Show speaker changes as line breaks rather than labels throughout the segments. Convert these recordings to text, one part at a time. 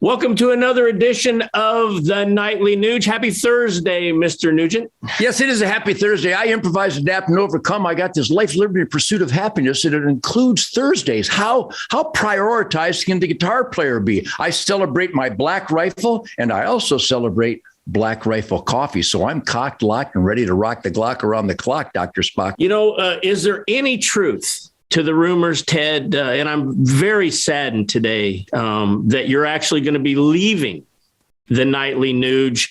Welcome to another edition of the Nightly Nuge. Happy Thursday, Mr. Nugent.
Yes, it is a happy Thursday. I improvise, adapt, and overcome. I got this life, liberty, and pursuit of happiness, and it includes Thursdays. How prioritized can the guitar player be? I celebrate my Black Rifle, and I also celebrate Black Rifle coffee. So I'm cocked, locked, and ready to rock the Glock around the clock, Dr. Spock.
You know, is there any truth to the rumors, Ted, and I'm very saddened today that you're actually going to be leaving the Nightly Nuge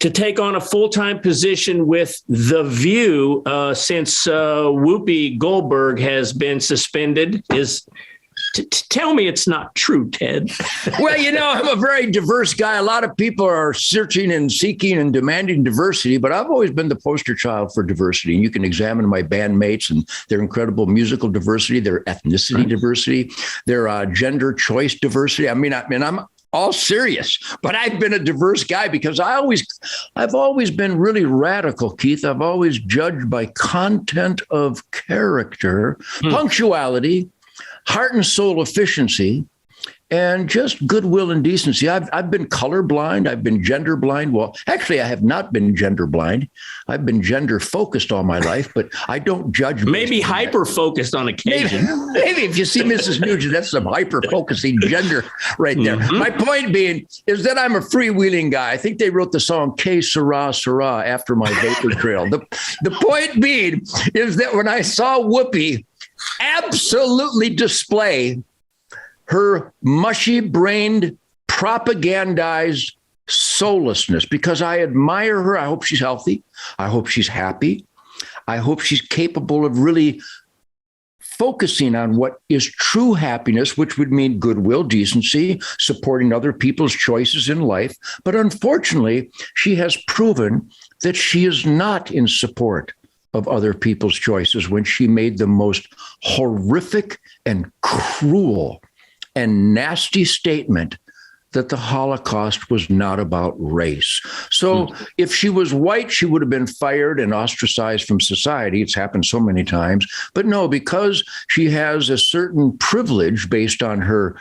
to take on a full-time position with The View since Whoopi Goldberg has been suspended? Tell me it's not true, Ted.
Well, you know, I'm a very diverse guy. A lot of people are searching and seeking and demanding diversity, but I've always been the poster child for diversity. And you can examine my bandmates and their incredible musical diversity, their ethnicity diversity, their gender choice diversity. I'm all serious, but I've been a diverse guy because I've always been really radical, Keith. I've always judged by content of character, punctuality, heart and soul efficiency, and just goodwill and decency. I've been colorblind. I've been gender blind. Well, actually, I have not been gender blind. I've been gender focused all my life, but I don't judge.
Maybe hyper focused on occasion.
Maybe if you see Mrs. Nugent, that's some hyper focusing gender right there. Mm-hmm. My point being is that I'm a freewheeling guy. I think they wrote the song "Que Sera Sera" after my vapor trail. The point being is that when I saw Whoopi absolutely display her mushy-brained, propagandized soullessness, because I admire her. I hope she's healthy. I hope she's happy. I hope she's capable of really focusing on what is true happiness, which would mean goodwill, decency, supporting other people's choices in life. But unfortunately, she has proven that she is not in support of other people's choices when she made the most horrific and cruel and nasty statement that the Holocaust was not about race. So if she was white, she would have been fired and ostracized from society. It's happened so many times. But no, because she has a certain privilege based on her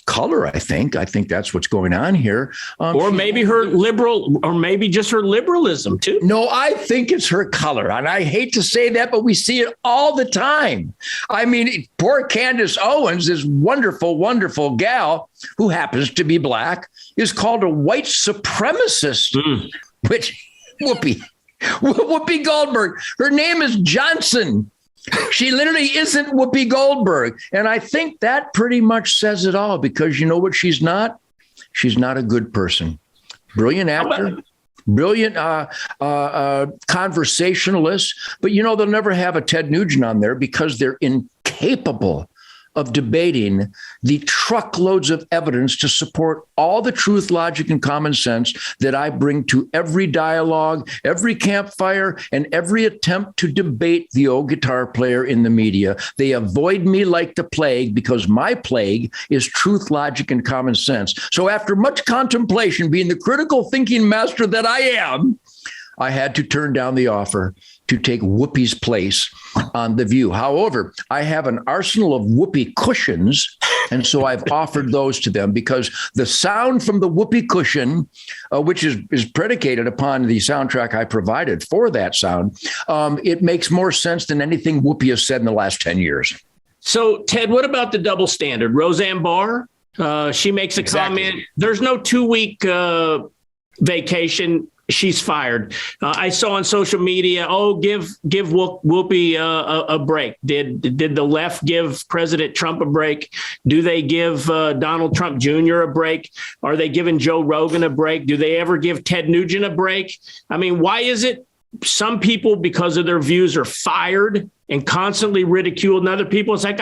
color, I think that's what's going on here.
Or maybe her liberal, or maybe just her liberalism too.
No, I think it's her color. And I hate to say that, but we see it all the time. I mean, poor Candace Owens, this wonderful, wonderful gal who happens to be Black, is called a white supremacist, which Whoopi Goldberg, her name is Johnson. She literally isn't Whoopi Goldberg. And I think that pretty much says it all, because you know what she's not? She's not a good person. Brilliant actor, brilliant conversationalist. But, you know, they'll never have a Ted Nugent on there because they're incapable of debating the truckloads of evidence to support all the truth, logic, and common sense that I bring to every dialogue, every campfire, and every attempt to debate the old guitar player in the media. They avoid me like the plague because my plague is truth, logic, and common sense. So after much contemplation, being the critical thinking master that I am, I had to turn down the offer to take Whoopi's place on The View. However, I have an arsenal of Whoopi cushions, and so I've offered those to them because the sound from the Whoopi cushion, which is predicated upon the soundtrack I provided for that sound, it makes more sense than anything Whoopi has said in the last 10 years.
So, Ted, what about the double standard? Roseanne Barr, she makes a comment. There's no 2-week vacation. She's fired. I saw on social media, give Whoopi a break. Did the left give President Trump a break? Do they give Donald Trump Jr. a break? Are they giving Joe Rogan a break? Do they ever give Ted Nugent a break? I mean, why is it some people, because of their views, are fired and constantly ridiculed, and other people, it's like,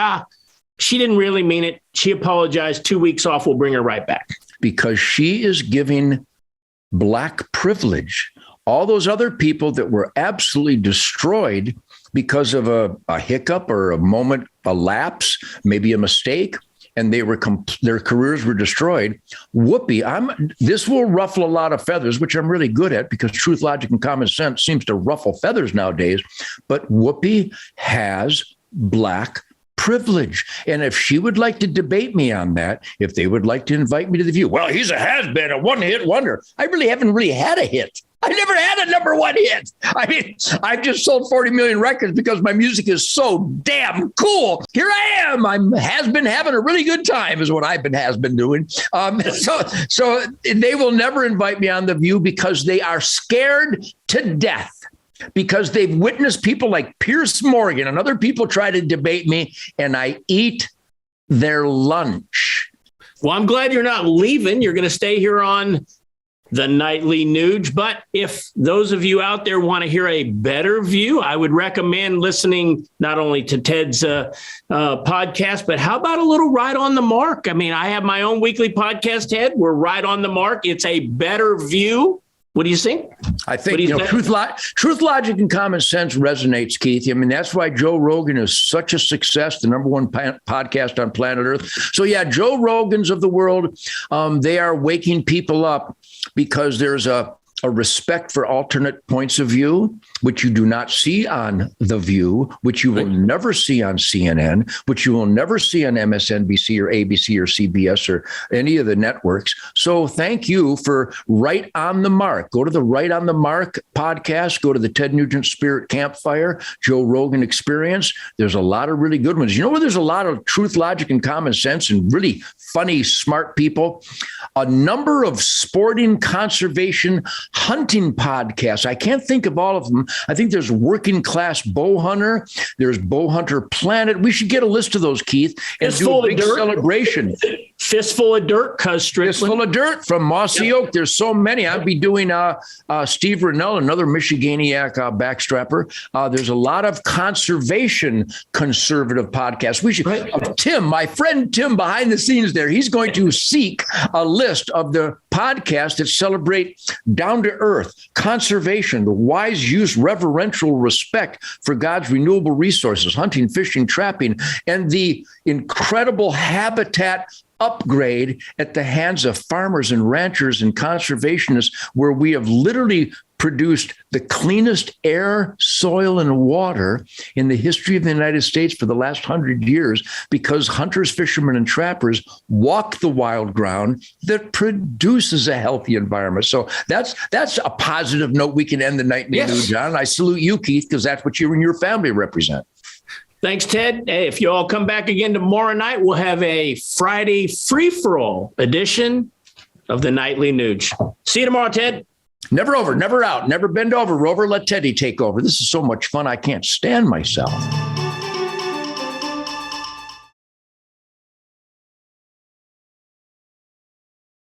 she didn't really mean it. She apologized. 2 weeks off. We'll bring her right back.
Because she is giving Black privilege. All those other people that were absolutely destroyed because of a hiccup or a moment, a lapse, maybe a mistake, and their careers were destroyed. Whoopi, this will ruffle a lot of feathers, which I'm really good at because truth, logic, and common sense seems to ruffle feathers nowadays. But Whoopi has Black privilege. And if she would like to debate me on that, if they would like to invite me to The View, well, he's a has-been, a one-hit wonder. I haven't had a hit. I never had a number one hit. I mean, I've just sold 40 million records because my music is so damn cool. Here I am. Has been having a really good time is what I've been doing. So they will never invite me on The View because they are scared to death, because they've witnessed people like Piers Morgan and other people try to debate me, and I eat their lunch.
Well, I'm glad you're not leaving. You're going to stay here on the Nightly Nuge. But if those of you out there want to hear a better view, I would recommend listening not only to Ted's podcast, but how about a little Right on the Mark? I mean, I have my own weekly podcast, Ted. We're right on the mark. It's a better view. What do you think?
I think truth, logic, and common sense resonates, Keith. I mean, that's why Joe Rogan is such a success, the number one podcast on planet Earth. So, yeah, Joe Rogans of the world, they are waking people up because there's a respect for alternate points of view, which you do not see on The View, which you will never see on CNN, which you will never see on MSNBC or ABC or CBS or any of the networks. So thank you for Right on the Mark. Go to the Right on the Mark podcast. Go to the Ted Nugent Spirit Campfire, Joe Rogan Experience. There's a lot of really good ones. You know where there's a lot of truth, logic, and common sense and really funny, smart people? A number of sporting, conservation, hunting podcasts. I can't think of all of them. I think there's Working Class Bow Hunter. There's Bow Hunter Planet. We should get a list of those, Keith, and do a big celebration.
Fistful of Dirt, Cuz Strickland.
Fistful of Dirt from Mossy Oak. There's so many. I'll be doing Steve Rennell, another Michiganiac backstrapper. There's a lot of conservation conservative podcasts. We should. Tim, my friend Tim, behind the scenes there, he's going to seek a list of the podcasts that celebrate down to earth, conservation, the wise use, reverential respect for God's renewable resources, hunting, fishing, trapping, and the incredible habitat upgrade at the hands of farmers and ranchers and conservationists, where we have literally produced the cleanest air, soil, and water in the history of the United States for the last 100 years, because hunters, fishermen, and trappers walk the wild ground that produces a healthy environment. So that's a positive note we can end the night in New, John. I salute you, Keith, because that's what you and your family represent.
Thanks, Ted. Hey, if you all come back again tomorrow night, we'll have a Friday free-for-all edition of the Nightly Nuge. See you tomorrow, Ted.
Never over, never out, never bend over, Rover. Let Teddy take over. This is so much fun. I can't stand myself.